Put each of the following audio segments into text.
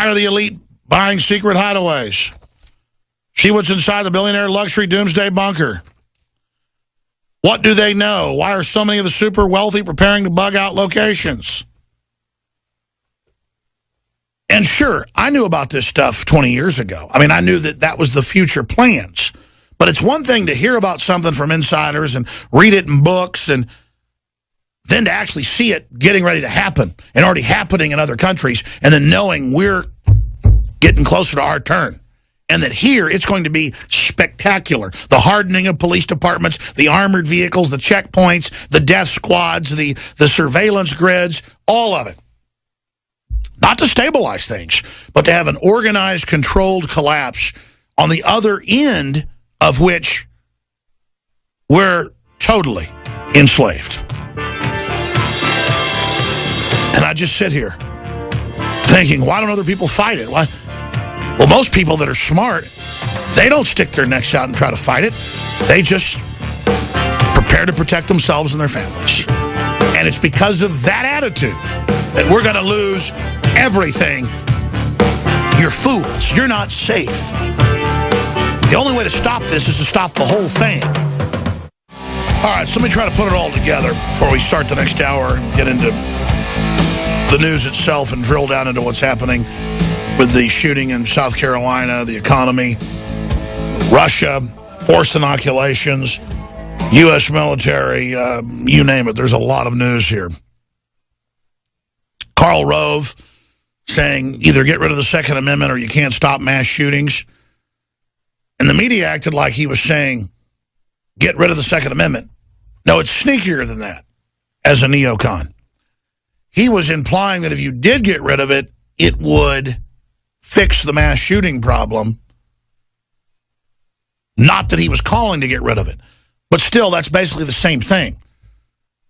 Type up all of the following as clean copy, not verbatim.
Why are the elite buying secret hideaways? See what's inside the billionaire luxury doomsday bunker. What do they know? Why are so many of the super wealthy preparing to bug out locations? And sure, I knew about this stuff 20 years ago. I mean, I knew that that was the future plans. But it's one thing to hear about something from insiders and read it in books and then to actually see it getting ready to happen and already happening in other countries and then knowing we're getting closer to our turn. And that here, it's going to be spectacular. The hardening of police departments, the armored vehicles, the checkpoints, the death squads, the surveillance grids, all of it. Not to stabilize things, but to have an organized, controlled collapse on the other end of which we're totally enslaved. And I just sit here thinking, why don't other people fight it? Why? Well, most people that are smart, they don't stick their necks out and try to fight it. They just prepare to protect themselves and their families. And it's because of that attitude that we're going to lose everything. You're fools. You're not safe. The only way to stop this is to stop the whole thing. All right, so let me try to put it all together before we start the next hour and get into the news itself and drill down into what's happening with the shooting in South Carolina, the economy, Russia, forced inoculations, U.S. military, you name it. There's a lot of news here. Karl Rove saying either get rid of the Second Amendment or you can't stop mass shootings. And the media acted like he was saying get rid of the Second Amendment. No, it's sneakier than that as a neocon. He was implying that if you did get rid of it, it would fix the mass shooting problem. Not that he was calling to get rid of it. But still, that's basically the same thing.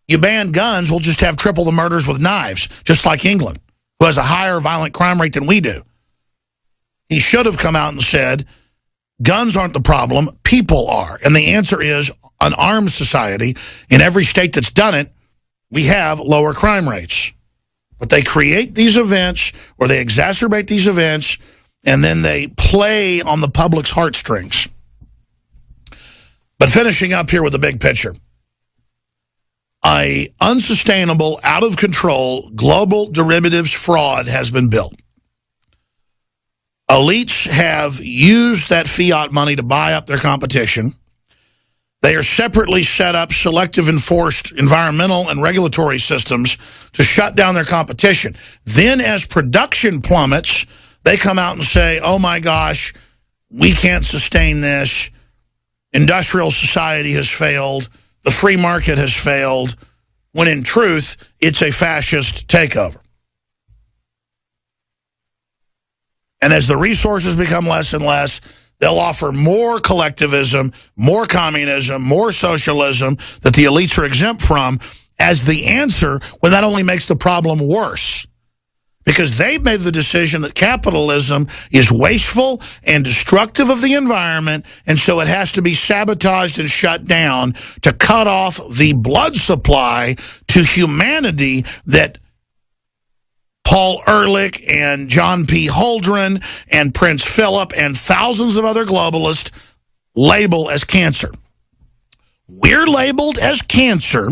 You ban guns, we'll just have triple the murders with knives, just like England, who has a higher violent crime rate than we do. He should have come out and said, guns aren't the problem, people are. And the answer is, an armed society, in every state that's done it, we have lower crime rates. But they create these events, or they exacerbate these events, and then they play on the public's heartstrings. But finishing up here with the big picture. An unsustainable, out-of-control, global derivatives fraud has been built. Elites have used that fiat money to buy up their competition. They are separately set up selective enforced environmental and regulatory systems to shut down their competition. Then as production plummets, they come out and say, oh my gosh, we can't sustain this. Industrial society has failed. The free market has failed. When in truth, it's a fascist takeover. And as the resources become less and less, they'll offer more collectivism, more communism, more socialism that the elites are exempt from as the answer, when that only makes the problem worse. Because they've made the decision that capitalism is wasteful and destructive of the environment, and so it has to be sabotaged and shut down to cut off the blood supply to humanity that Paul Ehrlich and John P. Holdren and Prince Philip and thousands of other globalists label as cancer. We're labeled as cancer,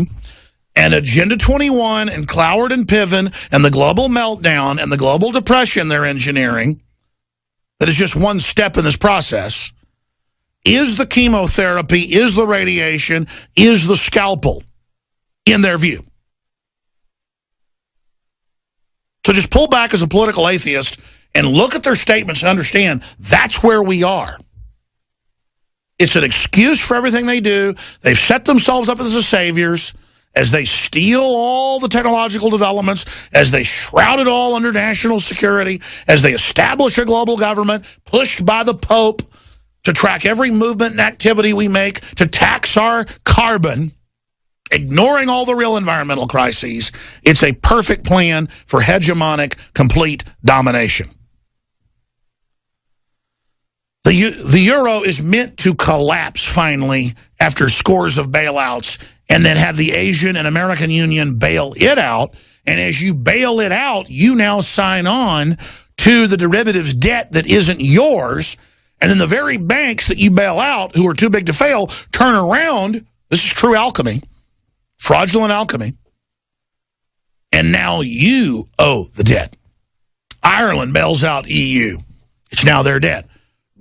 and Agenda 21 and Cloward and Piven and the global meltdown and the global depression they're engineering, that is just one step in this process, is the chemotherapy, is the radiation, is the scalpel, in their view. So just pull back as a political atheist and look at their statements and understand that's where we are. It's an excuse for everything they do. They've set themselves up as the saviors as they steal all the technological developments, as they shroud it all under national security, as they establish a global government pushed by the Pope to track every movement and activity we make, to tax our carbon, ignoring all the real environmental crises. It's a perfect plan for hegemonic, complete domination. The euro is meant to collapse finally after scores of bailouts, and then have the Asian and American Union bail it out. And as you bail it out, you now sign on to the derivatives debt that isn't yours, and then the very banks that you bail out, who are too big to fail, turn around. This is true alchemy, fraudulent alchemy, and now you owe the debt. Ireland bails out EU. It's now their debt.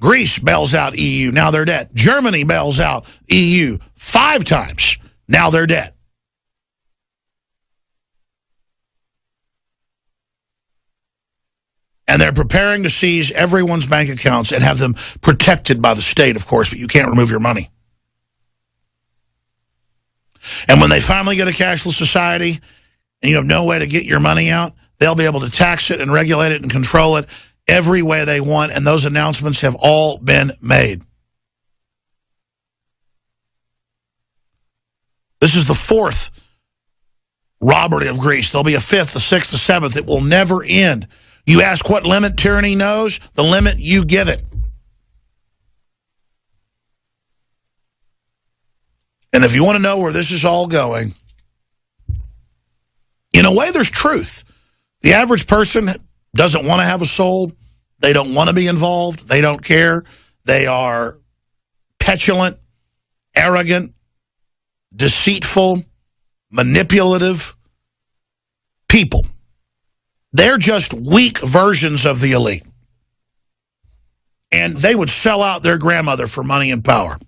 Greece bails out EU. Now their debt. Germany bails out EU 5 times. Now their debt. And they're preparing to seize everyone's bank accounts and have them protected by the state, of course, but you can't remove your money. And when they finally get a cashless society and you have no way to get your money out, they'll be able to tax it and regulate it and control it every way they want, and those announcements have all been made. This is the 4th robbery of Greece. There'll be a 5th, the 6th, the 7th. It will never end. You ask what limit tyranny knows? The limit you give it. And if you want to know where this is all going, in a way, there's truth. The average person doesn't want to have a soul. They don't want to be involved. They don't care. They are petulant, arrogant, deceitful, manipulative people. They're just weak versions of the elite. And they would sell out their grandmother for money and power.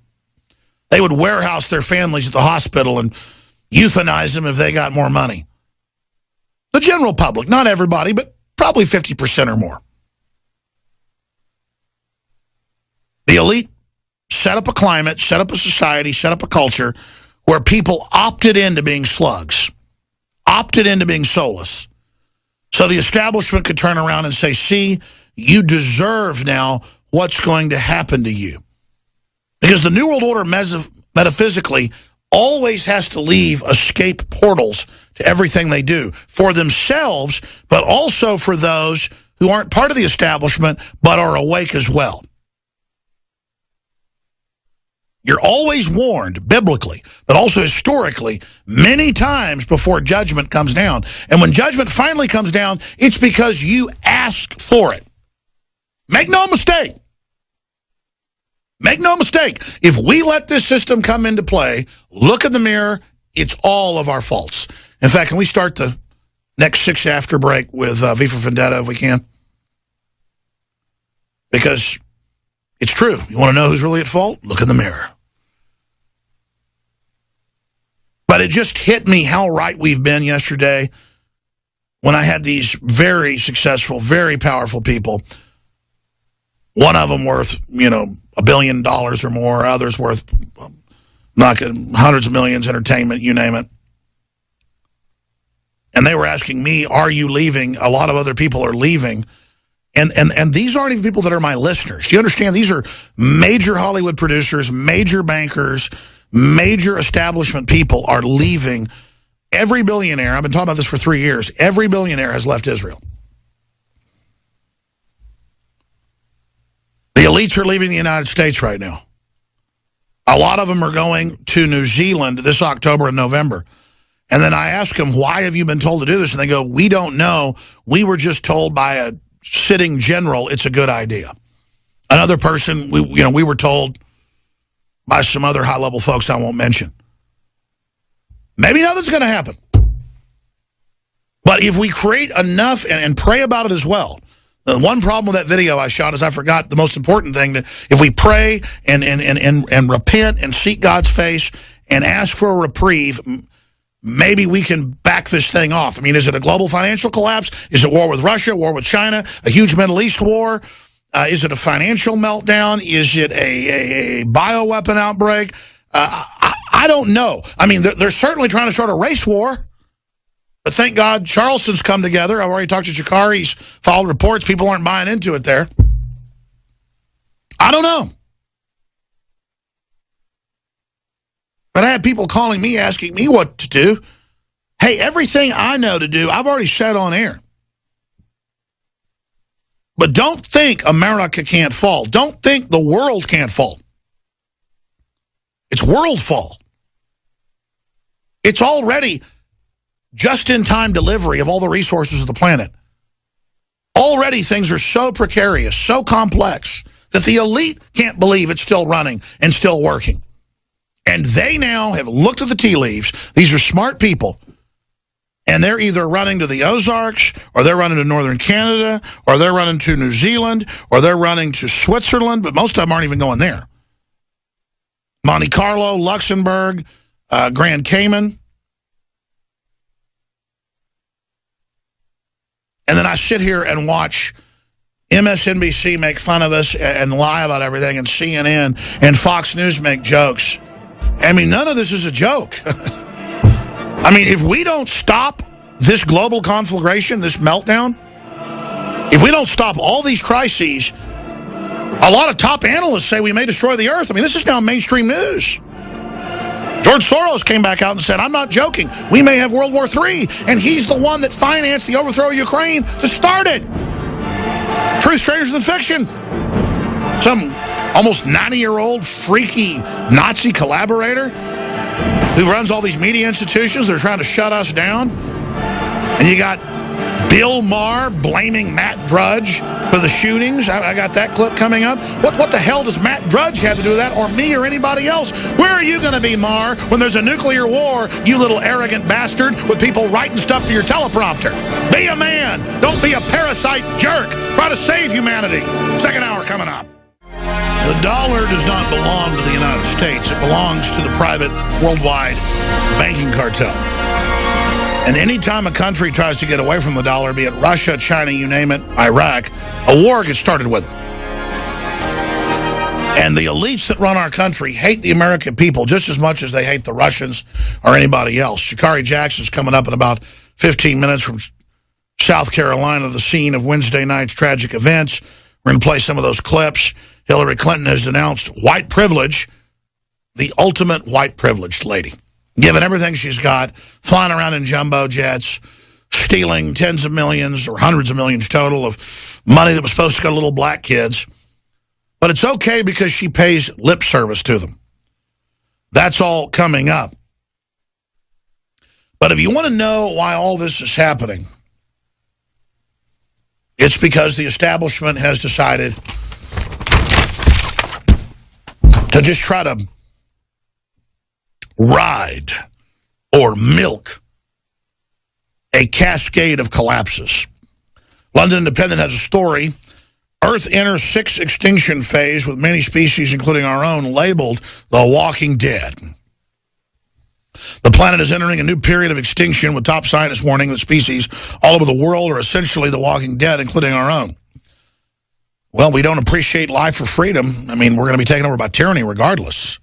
They would warehouse their families at the hospital and euthanize them if they got more money. The general public, not everybody, but probably 50% or more. The elite set up a climate, set up a society, set up a culture where people opted into being slugs, opted into being soulless. So the establishment could turn around and say, see, you deserve now what's going to happen to you. Because the New World Order metaphysically always has to leave escape portals to everything they do for themselves, but also for those who aren't part of the establishment but are awake as well. You're always warned, biblically, but also historically, many times before judgment comes down. And when judgment finally comes down, it's because you ask for it. Make no mistake. Make no mistake. If we let this system come into play, look in the mirror, it's all of our faults. In fact, can we start the next 6 after break with V for Vendetta if we can? Because it's true. You want to know who's really at fault? Look in the mirror. But it just hit me how right we've been yesterday when I had these very successful, very powerful people. One of them worth, $1 billion or more. Others worth hundreds of millions, entertainment, you name it. And they were asking me, are you leaving? A lot of other people are leaving. And these aren't even people that are my listeners. Do you understand? These are major Hollywood producers, major bankers, major establishment people are leaving. Every billionaire, I've been talking about this for 3 years, every billionaire has left Israel. The elites are leaving the United States right now. A lot of them are going to New Zealand this October and November. And then I ask them, why have you been told to do this? And they go, we don't know. We were just told by a sitting general it's a good idea. Another person, we were told by some other high-level folks I won't mention. Maybe nothing's going to happen. But if we create enough and pray about it as well. The one problem with that video I shot is I forgot the most important thing. That if we pray and repent and seek God's face and ask for a reprieve, maybe we can back this thing off. I mean, is it a global financial collapse? Is it war with Russia, war with China, a huge Middle East war? Is it a financial meltdown? Is it a bioweapon outbreak? I don't know. I mean, they're certainly trying to start a race war. But thank God Charleston's come together. I've already talked to Jakari. He's followed reports. People aren't buying into it there. I don't know. But I have people calling me, asking me what to do. Hey, everything I know to do, I've already said on air. But don't think America can't fall. Don't think the world can't fall. It's world fall. It's already just-in-time delivery of all the resources of the planet. Already things are so precarious, so complex, that the elite can't believe it's still running and still working. And they now have looked at the tea leaves. These are smart people. And they're either running to the Ozarks, or they're running to northern Canada, or they're running to New Zealand, or they're running to Switzerland, but most of them aren't even going there. Monte Carlo, Luxembourg, Grand Cayman. And then I sit here and watch MSNBC make fun of us and lie about everything, and CNN and Fox News make jokes. I mean, none of this is a joke. I mean, if we don't stop this global conflagration, this meltdown, if we don't stop all these crises, a lot of top analysts say we may destroy the earth. I mean, this is now mainstream news. George Soros came back out and said, I'm not joking, we may have World War III, and he's the one that financed the overthrow of Ukraine to start it. Truth stranger than fiction. Some almost 90-year-old freaky Nazi collaborator who runs all these media institutions that are trying to shut us down. And you got Bill Maher blaming Matt Drudge for the shootings. I got that clip coming up. What the hell does Matt Drudge have to do with that, or me or anybody else? Where are you going to be, Maher, when there's a nuclear war, you little arrogant bastard, with people writing stuff for your teleprompter? Be a man. Don't be a parasite jerk. Try to save humanity. Second hour coming up. The dollar does not belong to the United States. It belongs to the private worldwide banking cartel. And anytime a country tries to get away from the dollar, be it Russia, China, you name it, Iraq, a war gets started with them. And the elites that run our country hate the American people just as much as they hate the Russians or anybody else. Sha'Carri Jackson's coming up in about 15 minutes from South Carolina, the scene of Wednesday night's tragic events. We're going to play some of those clips. Hillary Clinton has denounced white privilege, the ultimate white privileged lady. Given everything she's got, flying around in jumbo jets, stealing tens of millions or hundreds of millions total of money that was supposed to go to little black kids. But it's okay because she pays lip service to them. That's all coming up. But if you want to know why all this is happening, it's because the establishment has decided to just try to ride or milk a cascade of collapses. London Independent has a story. Earth enters sixth extinction phase with many species, including our own, labeled the Walking Dead. The planet is entering a new period of extinction, with top scientists warning that species all over the world are essentially the Walking Dead, including our own. Well, we don't appreciate life or freedom. I mean, we're going to be taken over by tyranny regardless.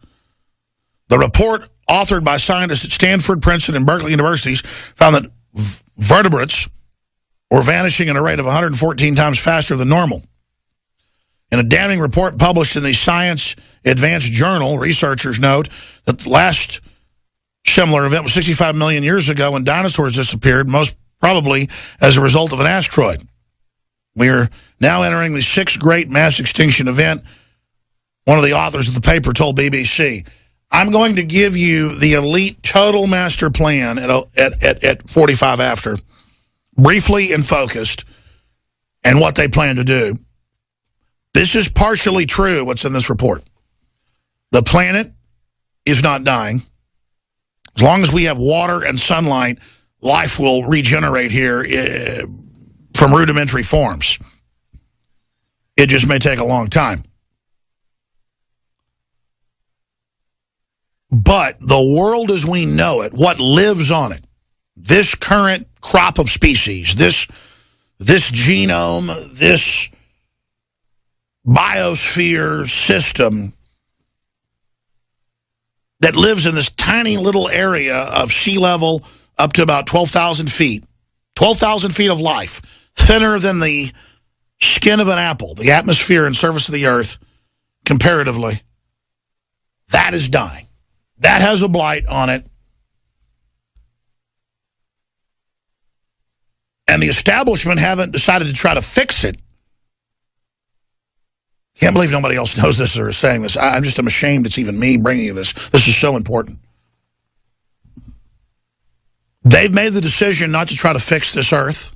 The report, authored by scientists at Stanford, Princeton, and Berkeley universities, found that vertebrates were vanishing at a rate of 114 times faster than normal. In a damning report published in the Science Advanced Journal, researchers note that the last similar event was 65 million years ago when dinosaurs disappeared, most probably as a result of an asteroid. We are now entering the sixth great mass extinction event. One of the authors of the paper told BBC, I'm going to give you the elite total master plan at 45 after, briefly and focused, and what they plan to do. This is partially true, what's in this report. The planet is not dying. As long as we have water and sunlight, life will regenerate here from rudimentary forms. It just may take a long time. But the world as we know it, what lives on it, this current crop of species, this genome, this biosphere system that lives in this tiny little area of sea level up to about 12,000 feet, 12,000 feet of life, thinner than the skin of an apple, the atmosphere and surface of the earth, comparatively, that is dying. That has a blight on it. And the establishment haven't decided to try to fix it. Can't believe nobody else knows this or is saying this. I'm ashamed it's even me bringing you this. This is so important. They've made the decision not to try to fix this earth.